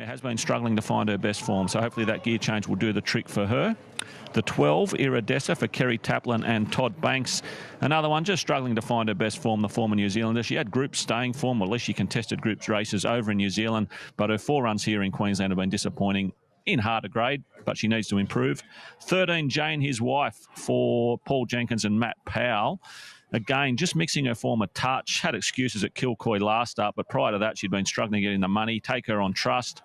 mare has been struggling to find her best form, so hopefully that gear change will do the trick for her. The 12, Iridessa, for Kerry Taplin and Todd Banks. Another one just struggling to find her best form, the former New Zealander. She had group staying form, or at least she contested groups races over in New Zealand, but her 4 runs here in Queensland have been disappointing in harder grade, but she needs to improve. 13, Jane, his wife, for Paul Jenkins and Matt Powell. Again, just mixing her form a touch. Had excuses at Kilcoy last up, but prior to that, she'd been struggling to get in the money. Take her on trust.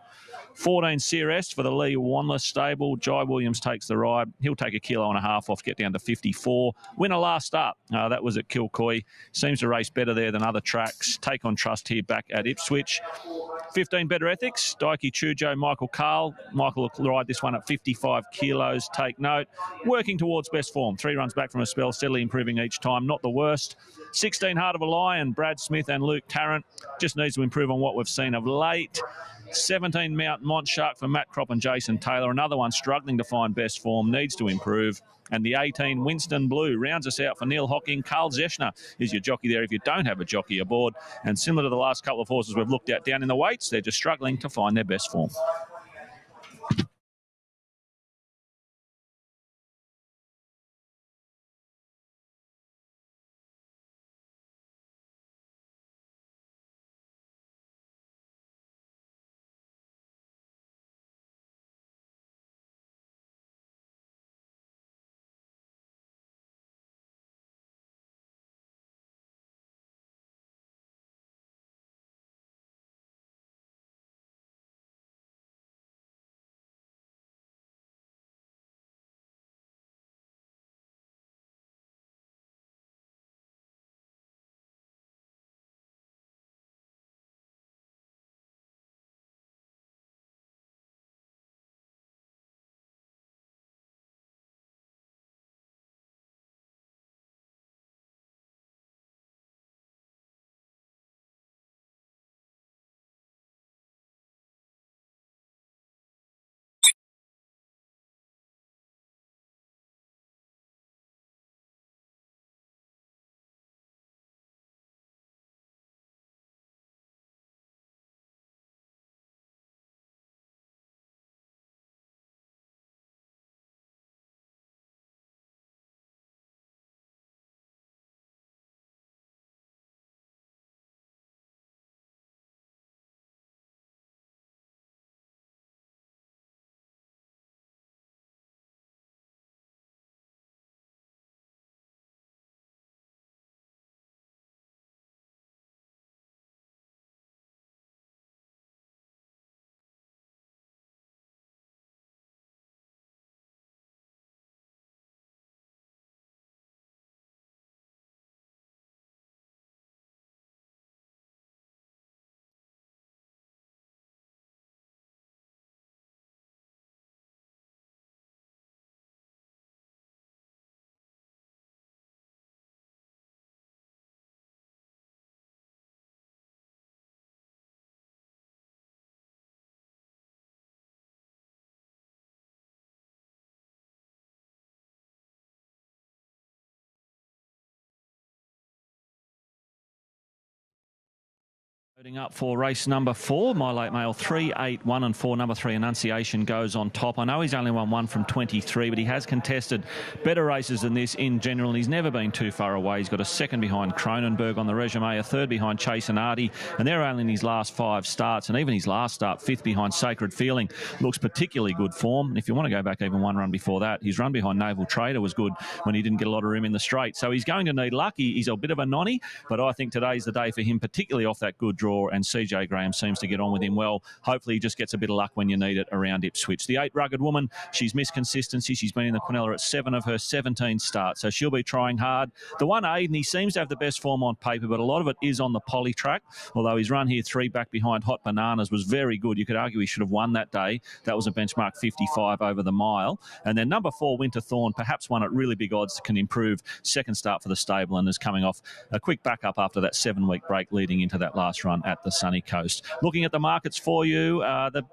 14, CRS for the Lee Wanless stable. Jai Williams takes the ride. He'll take 1.5 kilos off, get down to 54. Winner last up. That was at Kilcoy. Seems to race better there than other tracks. Take on trust here back at Ipswich. 15, Better Ethics. Daiki Chujo, Michael Carl. Michael will ride this one at 55 kilos. Take note. Working towards best form. 3 runs back from a spell, steadily improving each time. Not the worst. 16, Heart of a Lion. Brad Smith and Luke Tarrant. Just needs to improve on what we've seen of late. 17, Mount Montshark for Matt Crop and Jason Taylor. Another one struggling to find best form, needs to improve. And the 18, Winston Blue, rounds us out for Neil Hocking. Carl Zeschner is your jockey there if you don't have a jockey aboard. And similar to the last couple of horses we've looked at down in the weights, they're just struggling to find their best form. Loading up for race number 4, My Late Mail 3, 8, 1 and 4. Number 3, Enunciation, goes on top. I know he's only won 1 from 23, but he has contested better races than this in general, and he's never been too far away. He's got a 2nd behind Cronenberg on the resume, a 3rd behind Chase and Artie, and they're only in his last 5 starts, and even his last start, 5th behind Sacred Feeling, looks particularly good form. And if you want to go back even 1 run before that, his run behind Naval Trader was good when he didn't get a lot of room in the straight. So he's going to need luck. He's a bit of a nonny, but I think today's the day for him, particularly off that good draw, and CJ Graham seems to get on with him well. Hopefully he just gets a bit of luck when you need it around Ipswich. The 8, Rugged Woman, she's missed consistency. She's been in the Quinella at 7 of her 17 starts, so she'll be trying hard. The 1, Aiden, he seems to have the best form on paper, but a lot of it is on the poly track, although his run here 3 back behind Hot Bananas was very good. You could argue he should have won that day. That was a benchmark 55 over the mile. And then number 4, Winter Thorn, perhaps one at really big odds, can improve. 2nd start for the stable and is coming off a quick backup after that 7-week break leading into that last run. one at the sunny coast. Looking at the markets for you, the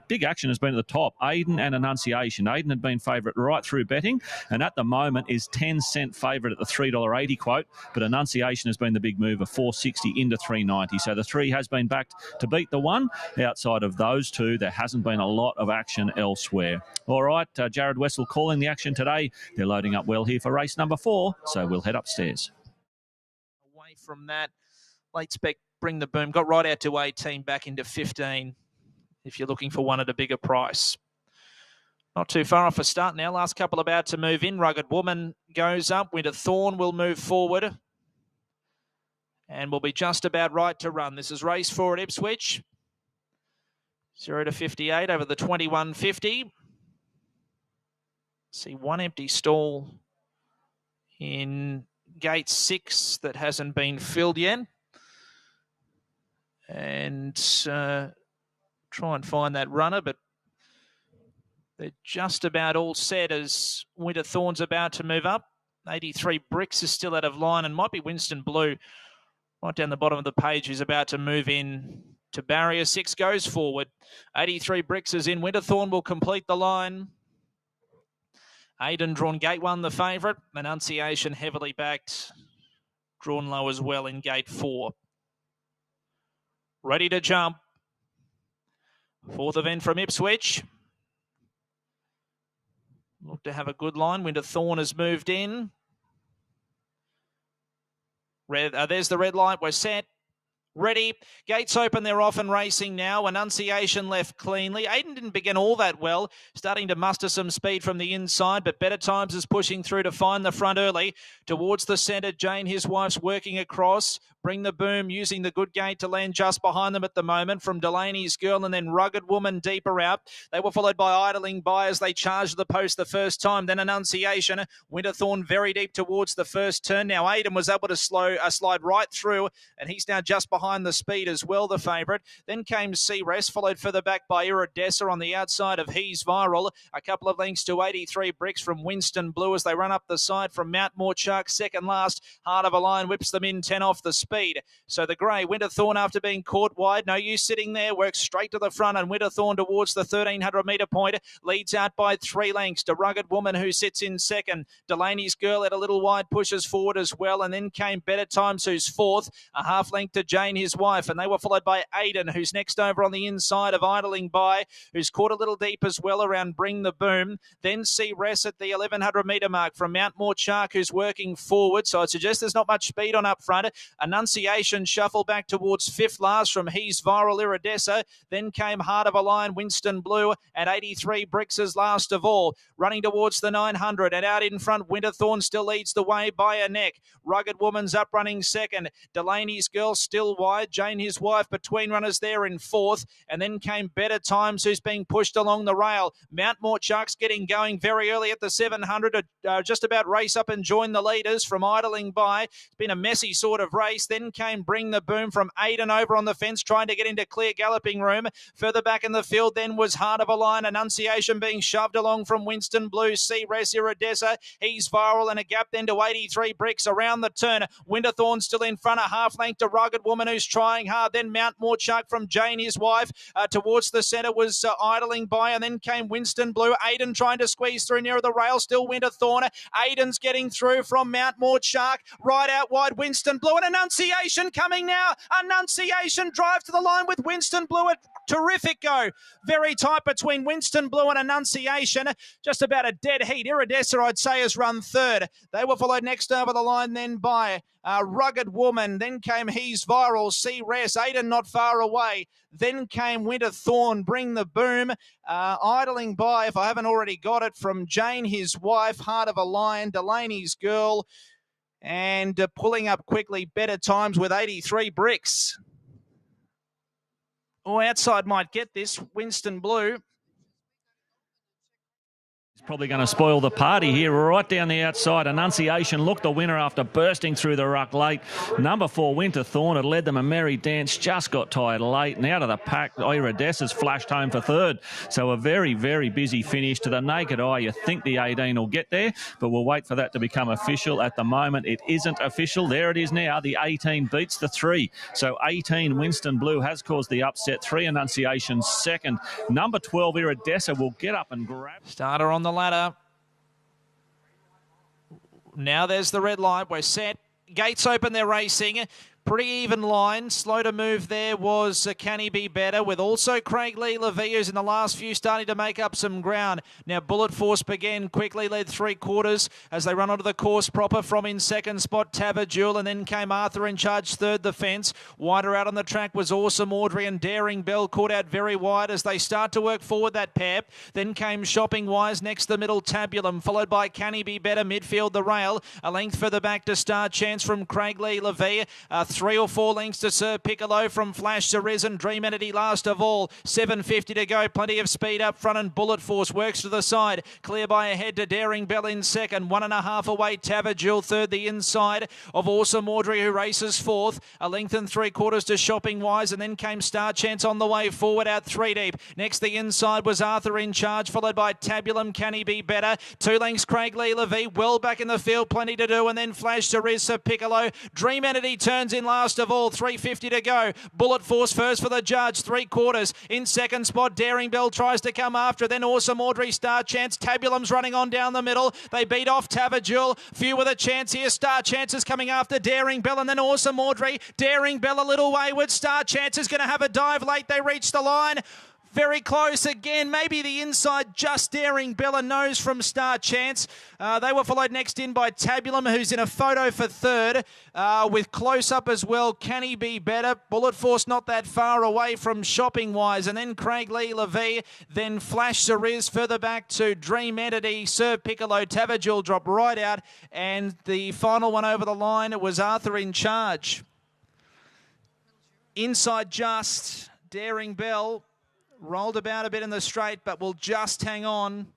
big action has been at the top. Aiden and Enunciation. Aiden had been favourite right through betting, and at the moment is 10-cent favourite at the $3.80 quote, but Enunciation has been the big mover, $4.60 into $3.90. So the 3 has been backed to beat the 1. Outside of those 2, there hasn't been a lot of action elsewhere. All right, Jared Wessel calling the action today. They're loading up well here for race number 4, so we'll head upstairs. Away from that, late spec Bring the Boom got right out to 18, back into 15 if you're looking for one at a bigger price. Not too far off a start now. Last couple about to move in. Rugged Woman goes up. Winter Thorn will move forward and will be just about right to run. This is race 4 at Ipswich. 0 to 58 over the 21.50. See one empty stall in gate 6 that hasn't been filled yet. And try and find that runner, but they're just about all set as Winter Thorn's about to move up. 83 Bricks is still out of line and might be Winston Blue right down the bottom of the page who's about to move in to barrier 6. Goes forward. 83 Bricks is in. Winter Thorn will complete the line. Aiden drawn gate 1, the favourite. Enunciation heavily backed. Drawn low as well in gate 4. Ready to jump. 4th event from Ipswich. Look to have a good line. Winter Thorn has moved in. There's the red light. We're set. Ready. Gates open. They're off and racing now. Enunciation left cleanly. Aiden didn't begin all that well. Starting to muster some speed from the inside, but Better Times is pushing through to find the front early. Towards the centre, Jane, his wife's working across. Bring the Boom using the good gate to land just behind them at the moment from Delaney's Girl and then Rugged Woman deeper out. They were followed by Idling By as they charged the post the first time. Then Enunciation. Winter Thorn very deep towards the first turn. Now Aiden was able to slide right through and he's now just behind the speed as well, the favourite. Then came Rest, followed further back by Iridessa on the outside of He's Viral. A couple of lengths to 83 Bricks from Winston Blue as they run up the side from Mount Morchuck. Second last, Heart of a Lion whips them in 10 off the speed. So the grey, Winter Thorn, after being caught wide, no use sitting there, works straight to the front, and Winter Thorn towards the 1,300 metre point, leads out by 3 lengths to Rugged Woman, who sits in second. Delaney's Girl at a little wide, pushes forward as well, and then came Better Times, who's 4th, a half length to Jane, his wife, and they were followed by Aiden, who's next over on the inside of Idling By, who's caught a little deep as well around Bring the Boom. Then Rest at the 1,100 metre mark from Mount Morchuck, who's working forward, so I'd suggest there's not much speed on up front. Enunciation shuffle back towards 5th last from He's Viral, Iridessa. Then came Heart of a Lion, Winston Blue, and 83 Bricks as last of all. Running towards the 900 and out in front, Winter Thorn still leads the way by a neck. Rugged Woman's up running second. Delaney's Girl still wide. Jane, his wife, between runners there in 4th. And then came Better Times, who's being pushed along the rail. Mount Morchuck's getting going very early at the 700 to just about race up and join the leaders from Idling By. It's been a messy sort of race. Then came Bring the Boom from Aiden over on the fence, trying to get into clear galloping room. Further back in the field then was Heart of a Lion. Enunciation being shoved along from Winston Blue. Rest, Iridessa. He's Viral, and a gap then to 83 Bricks around the turn. Winter Thorn still in front, a half length to Rugged Woman, who's trying hard. Then Mount Morchuck from Jane, his wife. Towards the centre was Idling By, and then came Winston Blue. Aiden trying to squeeze through near the rail. Still Winter Thorn. Aiden's getting through from Mount Morchuck. Right out wide, Winston Blue, and Enunciation coming now. Enunciation drive to the line with Winston Blue. A terrific go. Very tight between Winston Blue and Enunciation. Just about a dead heat. Iridessa, I'd say, has run 3rd. They were followed next over the line then by Rugged Woman. Then came He's Viral, Rest, Aiden not far away. Then came Winter Thorn, Bring the Boom. Idling By, if I haven't already got it, from Jane, his wife. Heart of a Lion, Delaney's Girl. And pulling up quickly, Better Times with 83 Bricks. Oh, outside might get this. Winston Blue. Probably going to spoil the party here. Right down the outside, Enunciation looked the winner after bursting through the ruck late. Number 4, Winter Thorn, had led them a merry dance, just got tired late. And out of the pack, Iridessa's flashed home for third. So a very, very busy finish. To the naked eye, you think the 18 will get there, but we'll wait for that to become official. At the moment, it isn't official. There it is now. The 18 beats the 3. So 18, Winston Blue, has caused the upset. 3, Enunciation second. Number 12, Iridessa, will get up and grab. Starter on the ladder. Now there's the red light. We're set. Gates open, they're racing. Pretty even line. Slow to move there was Canny Be Better, with also Craig Lee Levy, who's in the last few starting to make up some ground. Now Bullet Force began quickly, led 3/4 as they run onto the course proper. From in second spot, Tabulam, and then came Arthur in charge third, the fence. Wider out on the track was Awesome Audrey, and Daring Belle caught out very wide as they start to work forward that pair. Then came Shopping Wise, next the middle Tabulam, followed by Canny Be Better, midfield the rail. A length further back to Star Chance from Craig Lee Levy. 3 or 4 lengths to Sir Piccolo from Flash to Risen. Dream Entity last of all. 7:50 to go. Plenty of speed up front, and Bullet Force works to the side. Clear by ahead to Daring Belle in second. 1.5 away. Tabulam third. The inside of Awesome Audrey, who races fourth. A length and 3/4 to Shopping Wise, and then came Star Chance on the way forward out 3 deep. Next the inside was Arthur in charge, followed by Tabulam. Canny Be Better. 2 lengths Craig Lee Levy. Well back in the field. Plenty to do, and then Flash to Sir Piccolo. Dream Entity turns in last of all. 3:50 to go. Bullet Force first for the judge. 3/4 in second spot. Daring Belle tries to come after. Then Awesome Audrey, Star Chance. Tabulam's running on down the middle. They beat off Tabulam. Few with a chance here. Star Chance is coming after Daring Belle, and then Awesome Audrey. Daring Belle a little wayward. Star Chance is going to have a dive late. They reach the line. Very close again. Maybe the inside, just Daring Belle, nose from Star Chance. They were followed next in by Tabulam, who's in a photo for third, with close-up as well. Canny Be Better. Bullet Force not that far away from Shopping Wise. And then Craig Lee Levy. Then Flash Cerise further back to Dream Entity. Sir Piccolo. Tabulam dropped right out. And the final one over the line, it was Arthur in charge. Inside just Daring Belle. Rolled about a bit in the straight, but will just hang on.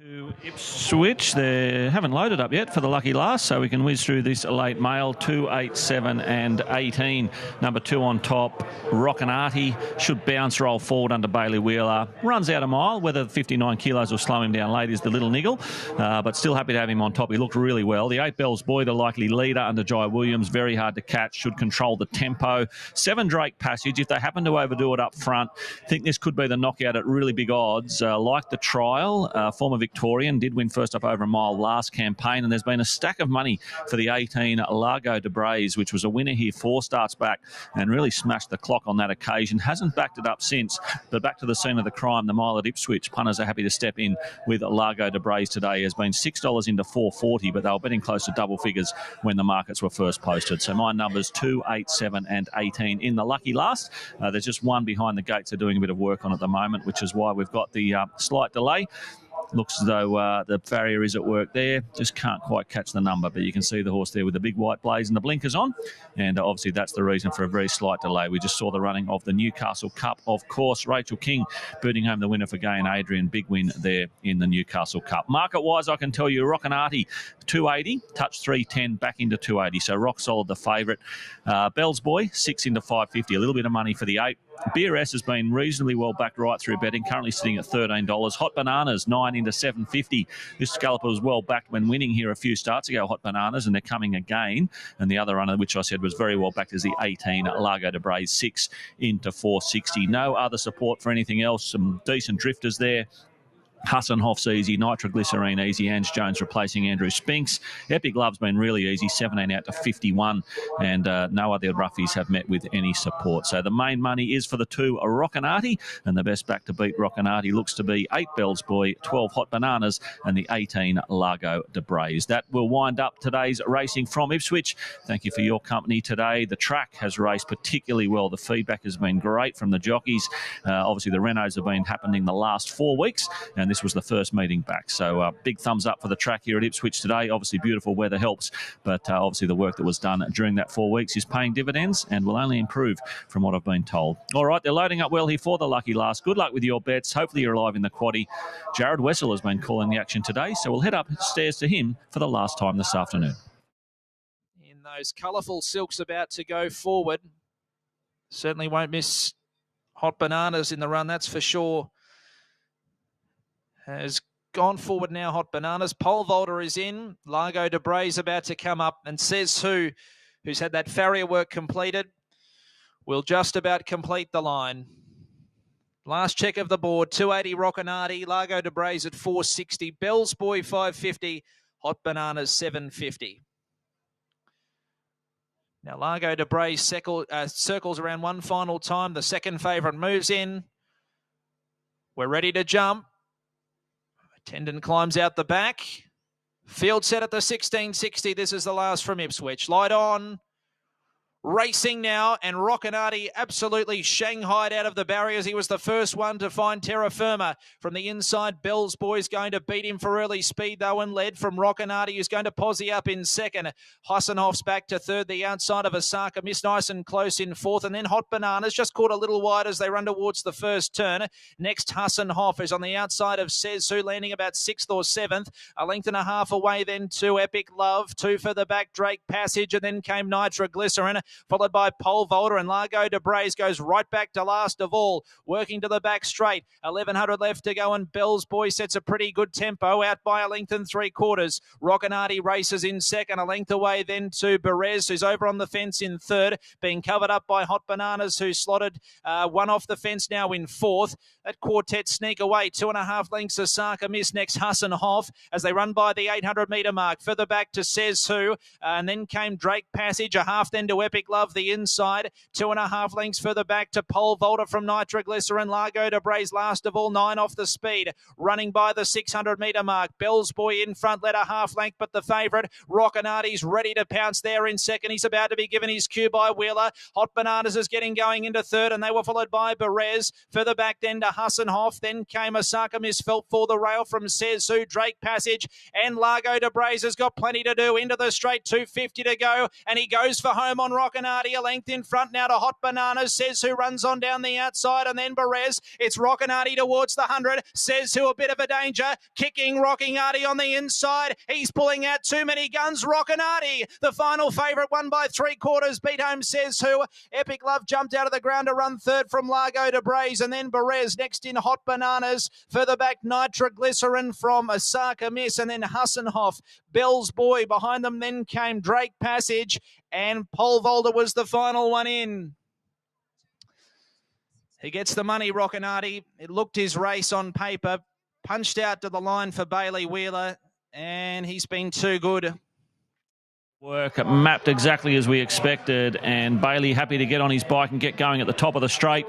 To Ipswich, they haven't loaded up yet for the lucky last, so we can whiz through this late mail. 2, 8, 7 and 18. Number 2 on top, Rockin Artie, should bounce, roll forward under Bailey Wheeler. Runs out a mile. Whether 59 kilos will slow him down late is the little niggle, but still happy to have him on top. He looked really well. The 8 Bells Boy, the likely leader under Jai Williams, very hard to catch, should control the tempo. 7 Drake Passage, if they happen to overdo it up front, I think this could be the knockout at really big odds. Like the trial, former Victorian, did win first up over a mile last campaign, and there's been a stack of money for the 18 Lago Di Braies, which was a winner here 4 starts back and really smashed the clock on that occasion. Hasn't backed it up since, but back to the scene of the crime, the mile at Ipswich. Punters are happy to step in with Lago Di Braies today. Has been $6 into $4.40, but they were betting close to double figures when the markets were first posted. So my numbers 2, 8, 7 and 18 in the lucky last. There's just one behind the gates they're doing a bit of work on at the moment, which is why we've got the slight delay. Looks as though the farrier is at work there. Just can't quite catch the number, but you can see the horse there with the big white blaze and the blinkers on. And obviously that's the reason for a very slight delay. We just saw the running of the Newcastle Cup, of course. Rachel King booting home the winner for Gay and Adrian. Big win there in the Newcastle Cup. Market-wise, I can tell you, Rockin Artie, 280, touch 310, back into 280. So rock solid, the favourite. Bell's Boy, 6 into 550. A little bit of money for the 8. BRS has been reasonably well backed right through betting, currently sitting at $13. Hot Bananas, 9 into 750. This scalper was well backed when winning here a few starts ago, Hot Bananas, and they're coming again. And the other runner, which I said was very well backed, is the 18 Lago Di Braies, 6 into 460. No other support for anything else. Some decent drifters there. Hassenhoff's easy, Nitroglycerine easy, Ange Jones replacing Andrew Spinks. Epic Love's been really easy, 17 out to 51, and no other roughies have met with any support. So the main money is for the 2 Rockin Artie, and the best back to beat Rockin Artie looks to be 8 Bells Boy, 12 Hot Bananas, and the 18 Lago Di Braies. That will wind up today's racing from Ipswich. Thank you for your company today. The track has raced particularly well. The feedback has been great from the jockeys. Obviously, the renos have been happening the last 4 weeks, and this was the first meeting back. So big thumbs up for the track here at Ipswich today. Obviously, beautiful weather helps, but obviously the work that was done during that 4 weeks is paying dividends and will only improve from what I've been told. All right, they're loading up well here for the lucky last. Good luck with your bets. Hopefully you're alive in the quaddie. Jared Wessel has been calling the action today, so we'll head upstairs to him for the last time this afternoon. In those colourful silks about to go forward. Certainly won't miss Hot Bananas in the run, that's for sure. Has gone forward now, Hot Bananas. Pole Vaulter is in. Lago Di Braies about to come up. And Says Who, who's had that farrier work completed, will just about complete the line. Last check of the board, 280 Rockin Artie, Lago Di Braies at 460, Bell's Boy 550, Hot Bananas 750. Now Lago Di Braies circles around one final time. The second favourite moves in. We're ready to jump. Tendon climbs out the back. Field set at the 1660. This is the last from Ipswich. Light on. Racing now, and Rockin Artie absolutely shanghaied out of the barriers. He was the first one to find terra firma from the inside. Bell's Boy's going to beat him for early speed, though, and led from Rockin Artie, who's going to posse up in second. Hassenhoff's back to third. The outside of EXACTA missed nice and close in fourth, and then Hot Bananas just caught a little wide as they run towards the first turn. Next, Hassenhoff is on the outside of Says Who, landing about 6th or 7th. A length and a half away then to Epic Love. 2 for the back, Drake Passage, and then came Nitroglycerin, followed by Pole Vaulter, and Lago Di Braies goes right back to last of all, working to the back straight. 1100 left to go, and Bell's Boy sets a pretty good tempo, out by a length and 3/4. Rockin Artie races in second, a length away then to Beres, who's over on the fence in third, being covered up by Hot Bananas, who slotted one off the fence now in fourth. That quartet sneak away, 2.5 lengths. EXACTA miss. Next, Hassenhoff as they run by the 800 metre mark. Further back to Says Who, and then came Drake Passage, a half then to Epic Love, the inside. 2.5 lengths further back to Pole Vaulter from Nitroglycerin. Lago Di Braies last of all, 9 off the speed. Running by the 600 metre mark. Bell's Boy in front, led a half length, but the favourite, Rockin Artie's ready to pounce there in second. He's about to be given his cue by Wheeler. Hot Bananas is getting going into third, and they were followed by Beres. Further back then to Hassenhoff. Then came EXACTA miss, felt for the rail from Says Who, Drake Passage, and Lago Di Braies has got plenty to do. Into the straight, 250 to go, and he goes for home on Rock Rockin Artie a length in front now to Hot Bananas. Says Who runs on down the outside, and then Perez. It's Rockin Artie towards the 100. Says Who a bit of a danger. Kicking Rockin Artie on the inside. He's pulling out too many guns. Rockin Artie, the final favourite, won by 3/4. Beat home Says Who. Epic Love jumped out of the ground to run third from Lago Di Braies, and then Perez next in Hot Bananas. Further back, Nitroglycerin from Osaka Miss, and then Hassenhoff, Belle's Boy. Behind them then came Drake Passage, and Pole Volder was the final one in. He gets the money, Rockin Artie. It looked his race on paper. Punched out to the line for Bailey Wheeler, and he's been too good. Work mapped exactly as we expected, and Bailey happy to get on his bike and get going at the top of the straight.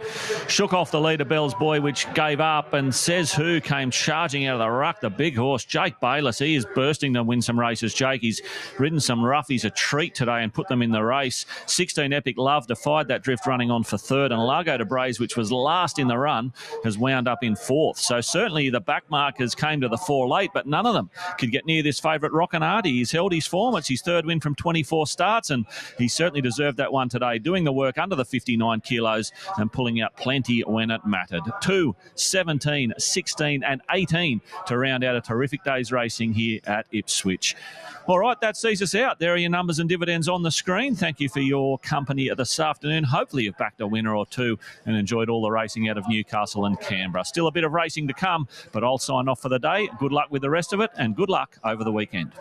Shook off the leader, Belle's Boy, which gave up, and Says Who came charging out of the ruck. The big horse, Jake Bayless, he is bursting to win some races. Jake, he's ridden some roughies a treat today and put them in the race. 16 Epic Love defied that drift running on for third, and Lago Di Braies, which was last in the run, has wound up in fourth. So certainly the back markers came to the fore late, but none of them could get near this favourite Rockin Artie. He's held his form. It's his third win from 24 starts, and he certainly deserved that one today, doing the work under the 59 kilos and pulling out plenty when it mattered. 2, 17, 16 and 18 to round out a terrific day's racing here at Ipswich. All right, that sees us out. There are your numbers and dividends on the screen. Thank you for your company this afternoon. Hopefully you've backed a winner or two and enjoyed all the racing out of Newcastle and Canberra. Still a bit of racing to come, but I'll sign off for the day. Good luck with the rest of it, and good luck over the weekend.